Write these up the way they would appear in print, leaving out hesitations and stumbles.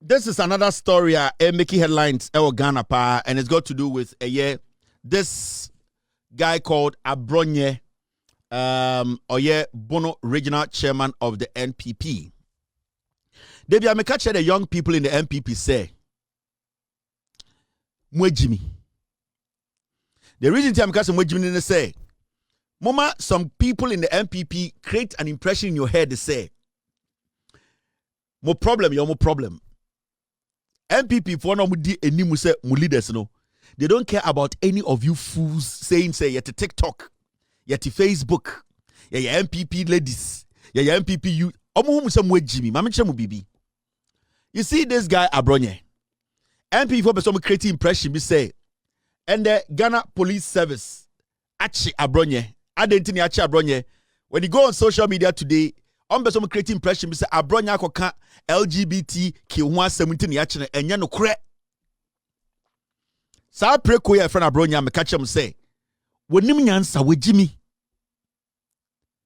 This is another story making headlines Ghana pa, and it's got to do with this guy called Abronye, Bono regional chairman of the NPP. Debi amekache the young people in the NPP say, Mwejimi. The reason I'm casting Mwejimi is say, Mama, some people in the NPP create an impression in your head. They say, "Mo problem, you're more problem." NPP for no mudi any muse mu leaders no. They don't care about any of you fools saying say yet TikTok, yet Facebook, yeah NPP ladies, yeah NPP youth. Omo muse mu Jimmy, mama chemu bibi. You see this guy Abronye. NPP for some creating impression be say, and the Ghana Police Service achi Abronye. Identity achi Abronye. When you go on social media today, on some creating impression be say Abronye akoka LGBT Q117 yachine enya no kre. Sa preko ya friend Abronye me catch him say, "Wonim nyansa we Jimmy."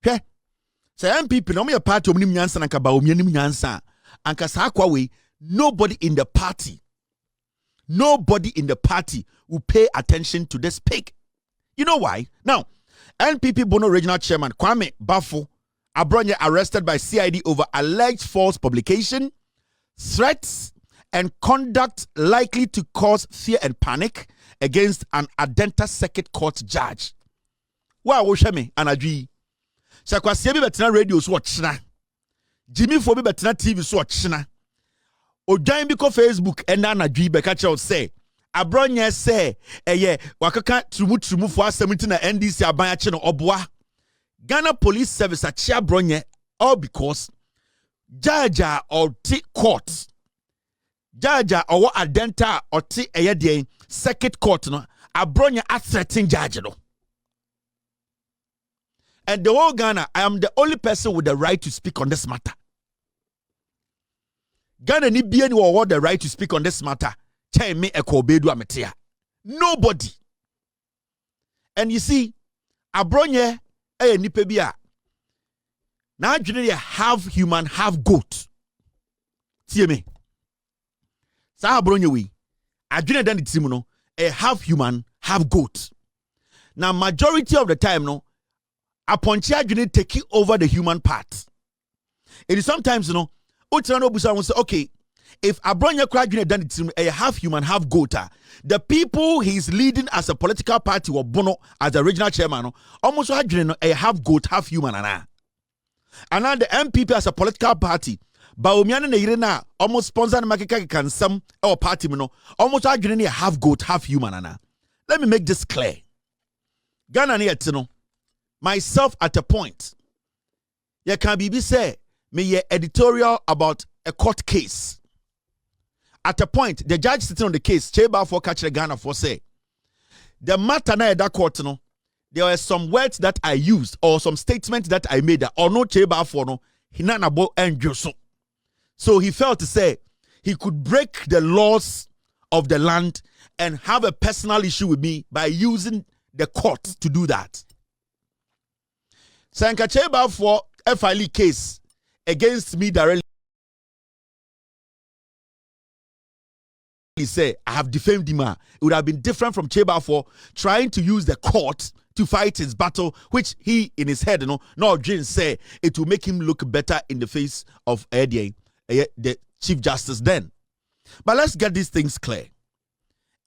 Hwe. Say MPP no me party onim nyansa na kaba Bawumia nim nyansa. Anka sa kwa we nobody in the party will pay attention to this pig. You know why? Now, NPP Bono regional chairman Kwame Bafo Abronye arrested by CID over alleged false publication, threats, and conduct likely to cause fear and panic against an Adenta Circuit Court judge. Wow, Oshemi Anadri. Sakwasi bi betena radio so china. Jimmy Fobi betena TV so china. Ojan bi ko Facebook and Anadri beka che say Abronye say wakaka trumu for 17 na NDC aban ache no oboa. Ghana Police Service achi Abronye all because judge or court. Judge or Adenta or Circuit Court no Abronye a threatening judge no. And the whole Ghana, I am the only person with the right to speak on this matter. Ghana ni bien or the right to speak on this matter. Tell me ekobedu ametia. Nobody. And you see, Abronye nipe bia. Now you half human, half goat. See me. Sa Abronye we. Adwene dan timu no half human, half goat. Now majority of the time no Aponchi adwene taking over the human part. It is sometimes Utirano Busa will say, okay, if Abronye adwene dan timu half human, half goat, the people he's leading as a political party or Bono as the regional chairman almost adwene half goat, half human and now the MPP as a political party Bawumia na yirena almost sponsor na makeka can some or party almost adwene half goat, half human Let me make this clear. Ghana ni etino myself at a point. You can be say me editorial about a court case. At a point, the judge sitting on the case, Cheba for catch the Ghana for say the matter na that court there were some words that I used or some statements that I made or no Cheba for no hinanabo and Joso. So he felt to say he could break the laws of the land and have a personal issue with me by using the court to do that. Sanka Cheba for a filing case against me directly say I have defamed him. It would have been different from Cheba for trying to use the court to fight his battle, which he in his head, no dream say it will make him look better in the face of the Chief Justice then. But let's get these things clear.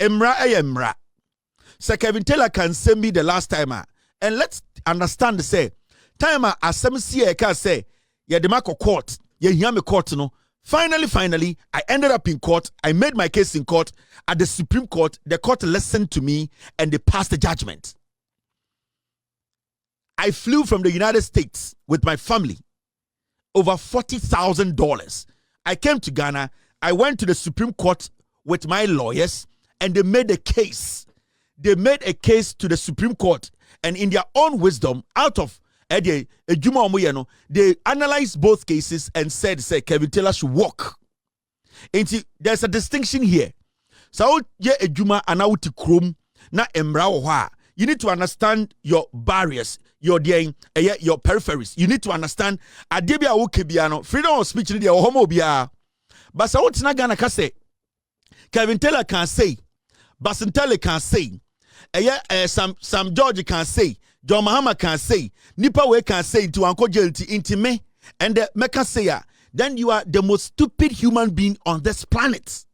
Emra. Sir Kevin Taylor can send me the last timer. And let's understand the say. Timer as some see can say, yeah, the Marco court, yeah, hear me court, Finally, I ended up in court. I made my case in court. At the Supreme Court, the court listened to me and they passed the judgment. I flew from the United States with my family. Over $40,000. I came to Ghana. I went to the Supreme Court with my lawyers and they made a case. They made a case to the Supreme Court and in their own wisdom, out of they analyzed both cases and said, Kevin Taylor should walk. And there's a distinction here. So, ejuma anawuti krom na emra. You need to understand your barriers, your peripheries. You need to understand adebia wokebiano freedom of speech ni homo bia. But so what's not gonna say? Kevin Taylor can say, Basintele can say, Sam George can say, John Mahama can say, Nipa we can say to Uncle Jelty into me, and the Mecca sayer, then you are the most stupid human being on this planet.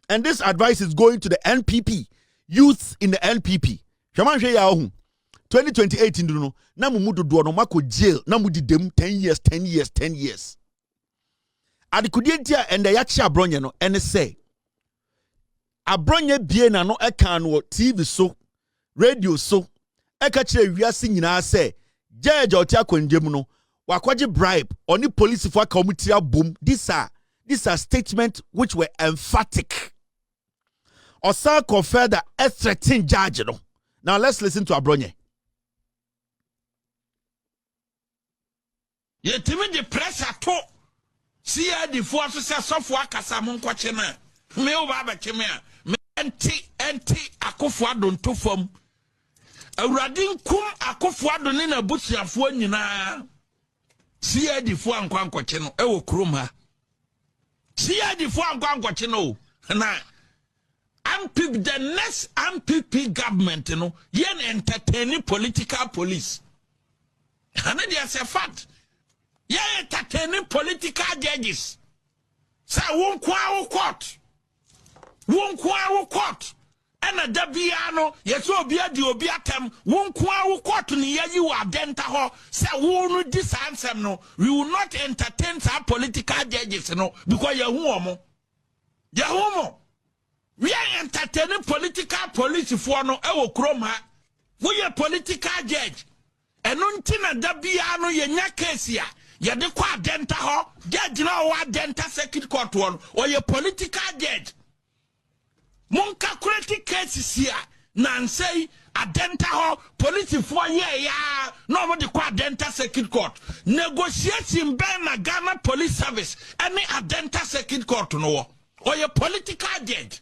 And this advice is going to the NPP, youths in the NPP. 2028 no na mumudu do no mako jail na mudi dem 10 years. Adikudientia and the yachi Abronye no and say Abronye bie na no eka no TV so radio so eka kire wiase nyina say judge otia kwandem no wakwaje bribe oni police for aka boom. These are statements which were emphatic. Osa confer the threatening judge no. Now let's listen to Abronye. Yetimi the press ato see the force software kasamon kwachena me oba chemia me enti Akufo Addo nto fam awradin kum Akufo Addo ne na busuafo nyina see the fo ankwankwache no ewo krom ha see the fo ankwankwache no na MPP, the next MPP government, yen entertaining political police. And there's a fact. Yen entertaining political judges. Say, won't court. And a debiano, yes, will be a diobiatem, won't court ni you are denta. Say, won't this answer no. We will not entertain some political judges, because you're homo. You're homo. We are entertaining political police for no ewo kroma. We are political judge. And untina dabiano ye nya case ya. Ya de kwa denta ho. Judge na wa denta circuit court one. Or ye political judge. Monka kureti cases ya. Nansei a denta ho. Police for ye ya. No mo de kwa denta circuit court. Negotiating ben na Ghana police service. Any a denta circuit court no. Or ye political judge.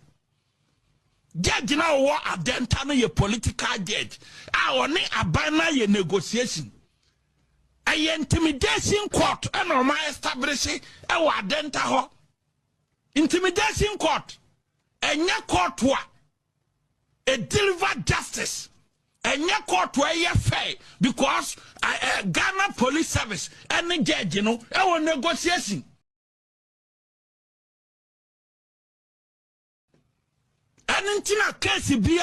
Judge now what a denta no ye political judge. Our ne abana ye negotiation. A intimidation court and or my establishing our denta ho. Intimidation court. And ya court wa a deliver justice. And ya court where ye fair because Ghana police service and the judge our negotiation. And in a case be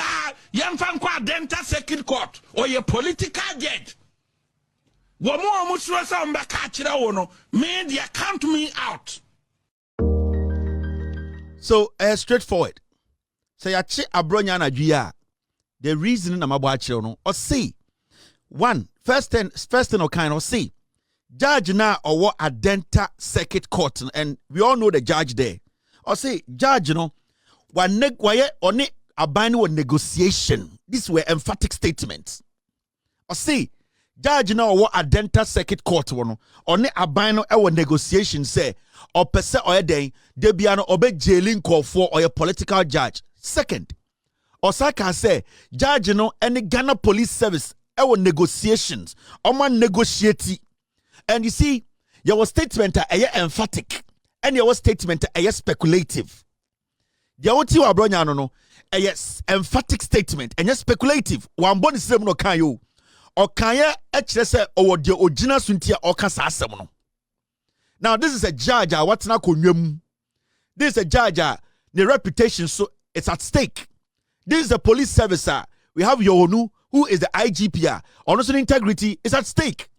Gyamfi denta circuit court or your political judge. One more musrasa on Bakachira wono media count me out. So straightforward. Say achi Abronye Addo. The reason I'm about no or see one first thing or kind or see judge now or what a denta circuit court and we all know the judge there. Or say judge only abandon negotiation. These were emphatic statements. Or see, judge now what a denta circuit court one only abandon our negotiation say or per se or a day debiano obey jailing call for or a political judge. Second, Osaka say judge any Ghana police service our negotiations or man negotiate. And you see, your statement are emphatic and your statement are speculative. The oti wa Abronye no yes emphatic statement and speculative one body system no kan yo or kan ya ekire se o de ogina suntia o ka sa asem no. Now this is a judge what na konwam. This is a judge the reputation so it's at stake. This is a police service we have Yonu who is the IGP honestly integrity is at stake.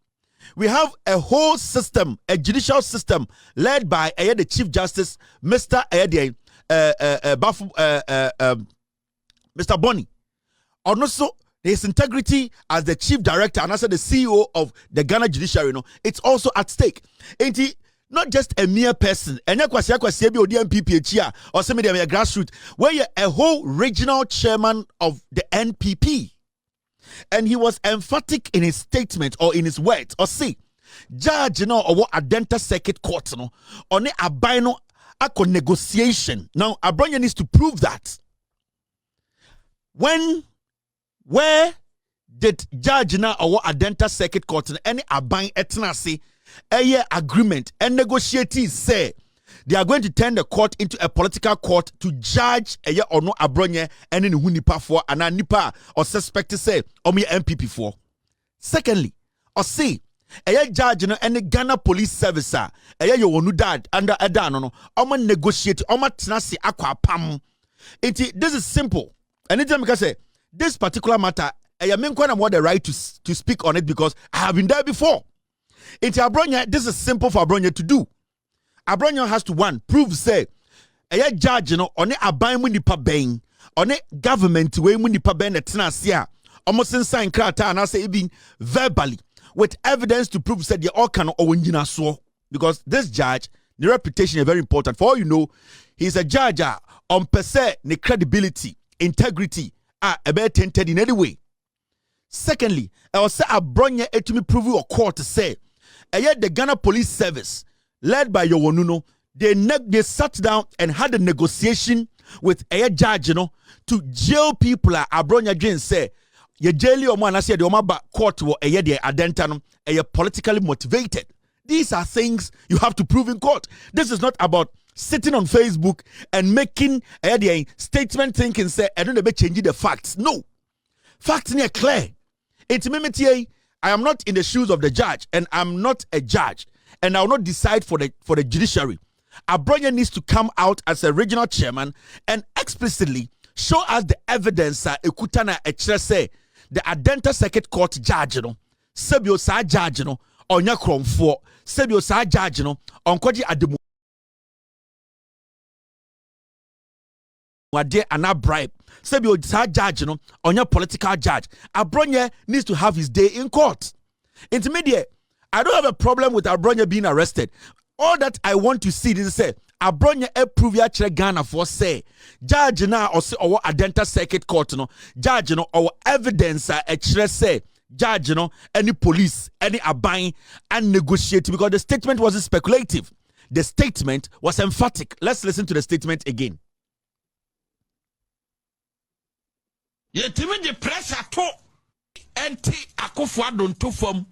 We have a whole system, a judicial system led by the Chief Justice Mr. Mr. Bonny. Also, his integrity as the chief director and also the CEO of the Ghana Judiciary, it's also at stake. Ain't he? Not just a mere person. And or some of them grassroots, where you're a whole regional chairman of the NPP. And he was emphatic in his statement or in his words. Or say, judge, or what a denta circuit court, on a bino a negotiation. Now, Abronye needs to prove that. Where did judge now or what a denta circuit court any abine etnasi a agreement and negotiate say they are going to turn the court into a political court to judge eye or no Abronye and in nipa for and nipa or suspect to say MPP for. Secondly, or see eye judge no any Ghana police service eye you wonu dad under Adano no omo negotiate omo tenase akwa pam. This is simple. Anytime I can say this particular matter, I mean when I'm what the right to speak on it because I have been there before. Abronye, this is simple for Abronye to do. Abronye has to one prove say a judge on a aban mu nipa ben on a government way mu nipa ben etenasia almost sign krata and I say even verbally with evidence to prove said they all can or so because this judge the reputation is very important. For all you know, he's a judge on per se the credibility, integrity are tainted in any way. Secondly, I will say Abronye to me prove your court to say the Ghana Police Service led by Yowonuno, they sat down and had a negotiation with a judge, to jail people. Abronye Jane say, ye jail or man, I said, the court or a year adentanum, a politically motivated. These are things you have to prove in court. This is not about sitting on Facebook and making a statement thinking, say, I don't know, changing the facts. No. Facts are clear. Intimity, I am not in the shoes of the judge, and I'm not a judge. And I will not decide for the judiciary. Abronye needs to come out as a regional chairman and explicitly show us the evidence ekutana etchere say the Adenta Circuit Court judge sebio sa judge onya kromfo sebio sa judge onkoji ademu wade ana bribe sebio sa judge onya political judge. Abronye needs to have his day in court. Intermediate, I don't have a problem with Abronye being arrested. All that I want to see is say Abronye approve ya chere Ghana for say judge na or say our Adenta Circuit Court judge our evidence chere say judge any police any aban and negotiate because the statement wasn't speculative. The statement was emphatic. Let's listen to the statement again. Yetimi the pressure to enti Akufo Addo nto fam.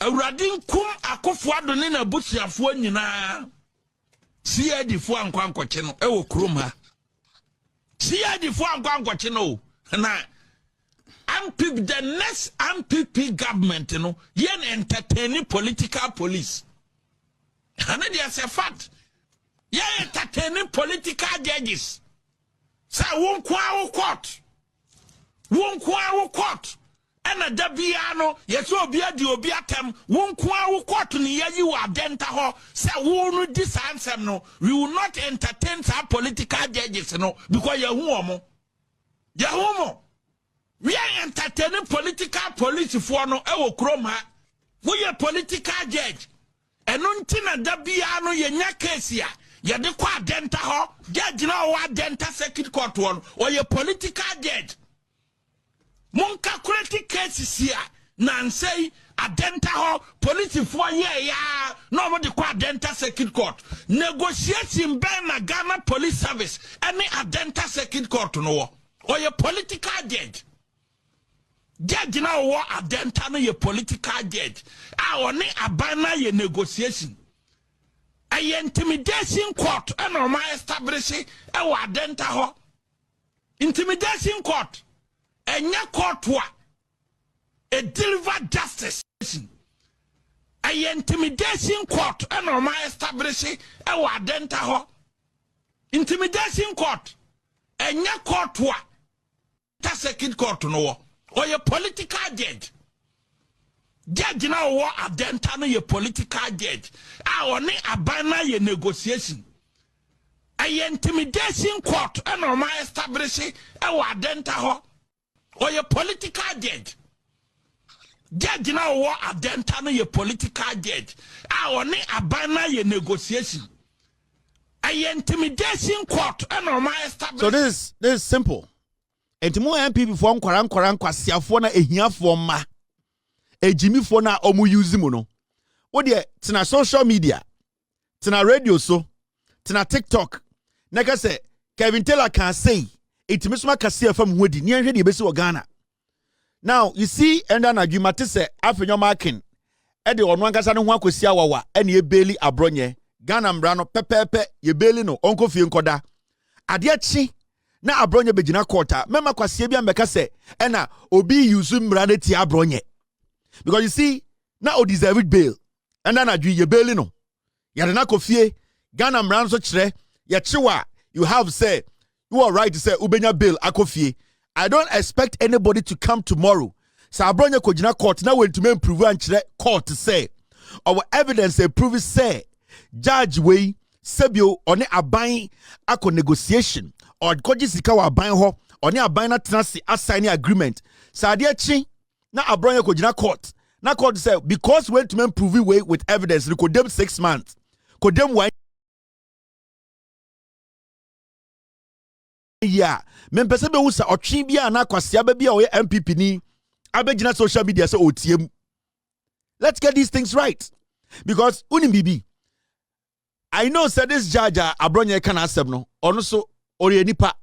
Awradin kum Akufo Addo ne na busuafo nyina. CID fo ankwankwache no ewo krom ha. CID fo ankwankwache no na MPP the next MPP government yen entertaining political police. And there's a fact. Yen entertaining political judges. Say won kwa court. Won kwa court. Ena dabiano yeso obia di obia tem won kwa court ni yayi wa denta ho say won dis ansem no we will not entertain some political judges because yehu omo. Yehu mo. We are entertaining political police for no ewo krom ha. We are political judge. Enunti na dabiano ye nya case ya. Ye de kwa denta ho judge na wa denta circuit court one or ye political judge. Monka kureti cases here nan say adenta ho police for ye ya no mo de kwa adenta circuit court negotiating ben na Ghana Police Service any adenta circuit court no or ye political judge. Judge na wo adenta no ye political judge oni abana ye negotiation a intimidation court and normal establish e wo adenta ho intimidation court enya court wa a deliver justice a intimidation court and normal establish e wo adenta ho intimidation court enya court wa ta second court no or your political judge. Judge now war adenta no your political judge. Oni abana ye negotiation. A intimidation court and normal establish e wo adenta ho or your political judge. Judge now war adenta no your political judge. Oni abana ye negotiation. A intimidation court and normal establish. So this is simple. Entimo MPP for nkwaran kwasiafo na ehiafo ma ejimifo na omu use mu no wo de tena social media tena radio so tena TikTok na ka say Kevin Taylor can say itimisoma kase afam hodi ni enhwe de besi wo Ghana. Now you see enda na adwuma te say Afenyo Markin e de ono ankasa ne ho akosi awawa e ne ebeli Abronye Ghana mbrano pepepe ye bail no onko fie nkoda ade achi na Abronye begina court a mema kwasie bia mbeka se ena obi use mbrane ti Abronye because you see na o deserve bail and na adwi ye bail no ya na kofie Ghana mbrano so kire ye chiwa you have say you are right to say ubenya bail akofie. I don't expect anybody to come tomorrow so Abronye kojina court na when to men prove and kire court to say our evidence prove say judge way sebio one aban ako negotiation or koji sika wa aban ho one aban na tenase assign agreement sade achi na Abronye kojina court na court say because when to men prove way with evidence we could them 6 months could them 1 year mempese be hu sa otwe bia na kwasia ba bia o MPP ni abegina social media say otiem. Let's get these things right because unibibi I know say this judge Abronye can accept no also nipa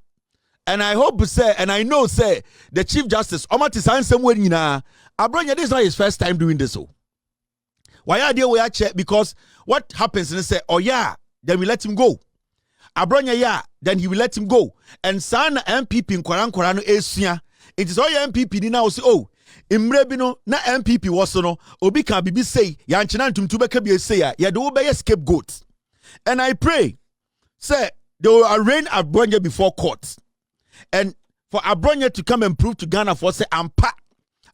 and I hope say and I know say the Chief Justice Omati Sansem we nyina Abronye this is not his first time doing this so why are they we check because what happens and say oh yeah then we let him go Abronye yeah then he will let him go and sana MPP nkwaran no esua it is all your MPP ni now say oh imre bi no na MPP was no obi kan bibi say ya nchena ntumtu beka bi say ya de wo be scapegoat. And I pray, say, they will arraign Abronye before court. And for Abronye to come and prove to Ghana for say, ampa,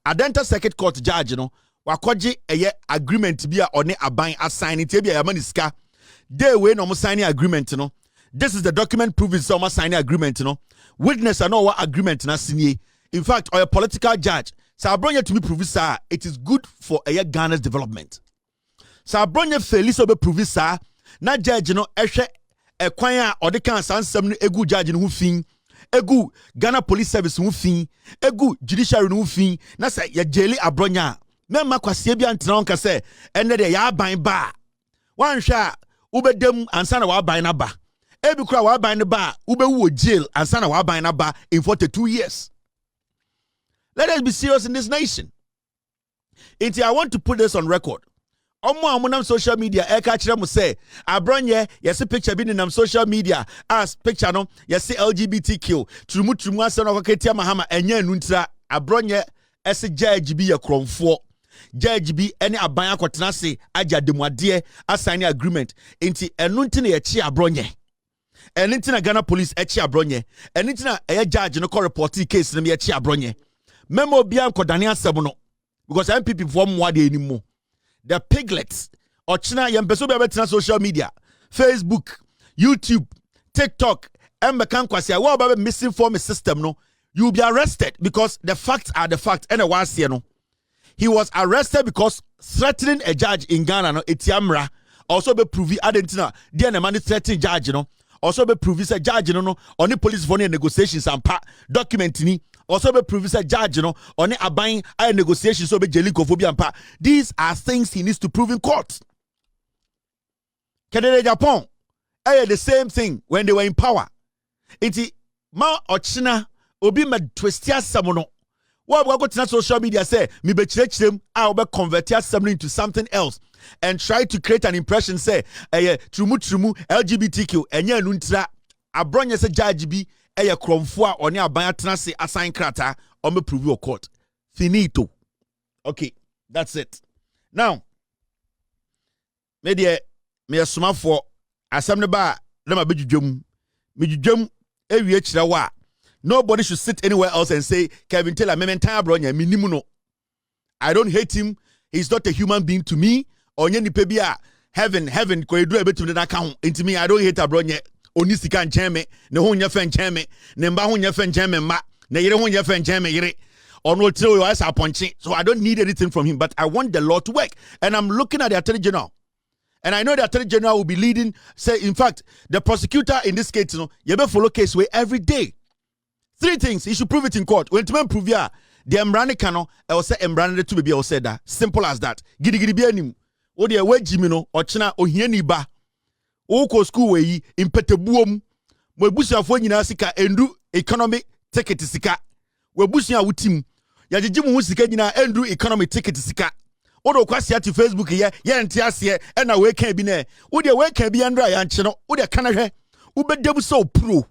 Adenta Circuit Court judge, you know, wakoji a agreement to be a one aban assigning to be a maniska. They way no signing agreement, you know. This is the document proving some signing agreement, you know. Witness and what agreement na sinye. In fact, or a political judge, so Abronye to be proved, sir, it is good for a Ghana's development. So Abronye Feliso be proved, sir. Na judge no ehwe ekwan a ode kan sansam no egu judge no hu fin egu Ghana Police Service hu fin egu judiciary no hu fin na say ya jeli Abronye a mema kwasie bia ntena onka say enne de ya aban ba wan hwa ubedem ansa na wa aban na ba ebi kura wa aban na ba ubewu jail ansa na wa aban na ba in 42 years. Let us be serious in this nation. I want to put this on record. Omo social media eka kire mo say Abronye yesi picture bi nam social media as picture no yesi LGBTQ trumu ase no koketia mahama enya nuntira Abronye ese judge bi ye kromfo judge bi ene aban akotena se agya demuade assign agreement enti enu nti na ye chi Abronye enu nti na Ghana Police echi Abronye enu nti na eye judge no ko report case na ye chi Abronye memo bia nkodane asem no because MPP for mo ade enimu the piglets otchere yempeso be betina social media Facebook YouTube TikTok embekan kwase wa ba misinform system no you will be arrested because the facts are the facts and was here no he was arrested because threatening a judge in Ghana no etiamra also be prove adentina there na man threatening judge no also be prove say judge no only police for negotiations and document ni also be prove say judge no only aban I negotiations so be jelikophobia and these are things he needs to prove in court. Kennedy Agyapong the same thing when they were in power. Iti ma ochina obi ma twistia samono what we go to social media say me be chirechirem I will convert something into something else and try to create an impression say trumu LGBTQ enya nuntra Abronye say judge bi kromfo a one aban atena se assign krata o me prove your court finito. Okay, that's it. Now me asoma for asem ne ba na ma bedwudwam medwudwam ewie kire wa nobody should sit anywhere else and say Kevin Taylor mementan Abronye minimu no. I don't hate him. He's not a human being to me. Onye nipa bi a heaven ko edu ebetum na ka ho. Into me I don't hate Abronye. Oni sika ncheme ne ho nya fe ncheme ne mba ho nya fe ncheme ma ne yire ho nya fe ncheme yire ono tire yo asa ponche. So I don't need anything from him, but I want the law to work. And I'm looking at the Attorney General. And I know the Attorney General will be leading, say, in fact, the prosecutor in this case, you be follow case way every day. 3 things, he should prove it in court. When to prove ya, the embrane kano, I will say embrane to be able said that. Simple as that. Gidi be anim. O de we jimino, or china, or hieni ba. O ko school way, impetebuum. We busia nyina sika endu economy ticket sika. We busia wutim. Ya jimu sika nyina endu economy ticket sika. Odo kwasi ati Facebook ye nte ase e na we kan bi na wo de we kan bi andra ya nche no wo de kana hwe wo be debu so pro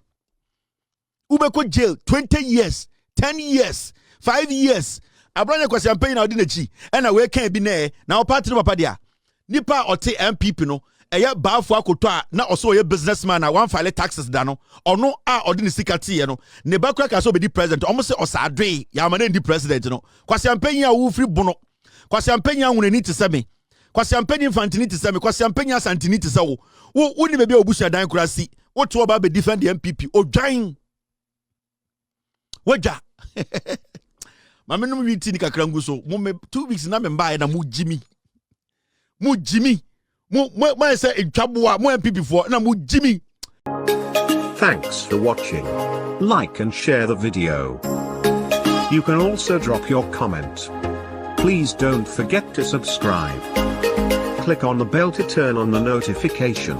wo be ko jail 20 years 10 years 5 years Abronye kwasi campaign na odi na chi e na we kan bi na wo party no papa dia nipa ote MPP no eye baafo akoto a na oso ye businessman na one file taxes da no ono a odi ni sikati ye no ne bakura ka so be di president omo se Osa Adorye ya ma na di president no kwasi campaign a wo free bono kwasi campaign a hunani te se me kwasi campaign infantini te se me kwasi campaign asantini te se wo ni bebe obusu dan kurasi wo to ba be defend the MPP odwan waja mama no mi ti ni kakra nguso mo me 2 weeks na me mba na mo jimi mo say ntwaboa mo MPP for na mo jimi. Thanks for watching. Like and share the video. You can also drop your comment. Please don't forget to subscribe. Click on the bell to turn on the notification.